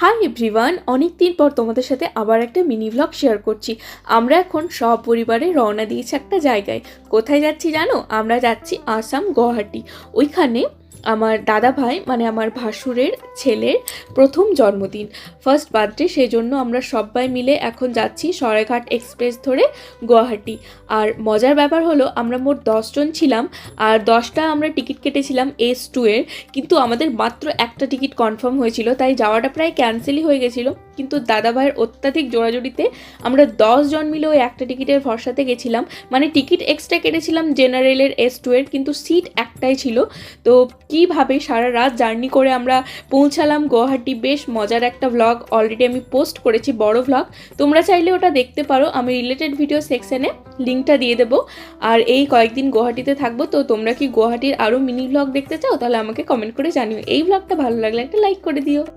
Hi everyone, অনেক দিন পর তোমাদের সাথে আবার একটা মিনি ভ্লগ শেয়ার করছি। আমরা এখন সপরিবারে রওনা দিয়েছি একটা জায়গায়। কোথায় যাচ্ছি জানো? আমরা যাচ্ছি আসাম, গুয়াহাটি। ওইখানে আমার দাদা ভাই মানে আমার ভাসুরের ছেলের প্রথম জন্মদিন, ফার্স্ট বার্থডে। সেই জন্য আমরা সবাই মিলে এখন যাচ্ছি সরাইঘাট এক্সপ্রেস ধরে গুয়াহাটি। আর মজার ব্যাপার হলো আমরা মোট 10 জন ছিলাম, আর 10টা আমরা টিকিট কেটেছিলাম S2 এর। কিন্তু আমাদের মাত্র একটা টিকিট কনফার্ম হয়েছিল, তাই যাওয়াটা প্রায় ক্যান্সেলই হয়ে গেছিলো। কিন্তু দাদা ভাইয়ের অত্যাধিক জোড়াজুড়িতে আমরা 10 জন মিলে ওই একটা টিকিটের ভরসাতে গেছিলাম। মানে টিকিট এক্সট্রা কেটেছিলাম জেনারেলের S2 এর, কিন্তু সিট একটাই ছিল। তো কীভাবে সারা রাত জার্নি করে আমরা পৌঁছালাম গুয়াহাটি, বেশ মজার একটা ভ্লগ অলরেডি আমি পোস্ট করেছি, বড় ভ্লগ। তোমরা চাইলে ওটা দেখতে পারো, আমি রিলেটেড ভিডিও সেকশনে লিঙ্কটা দিয়ে দেবো। আর এই কয়েকদিন গুয়াহাটিতে থাকবো, তো তোমরা কি গুয়াহাটির আরও মিনি ভ্লগ দেখতে চাও? তাহলে আমাকে কমেন্ট করে জানিও। এই ভ্লগটা ভালো লাগলে একটা লাইক করে দিও।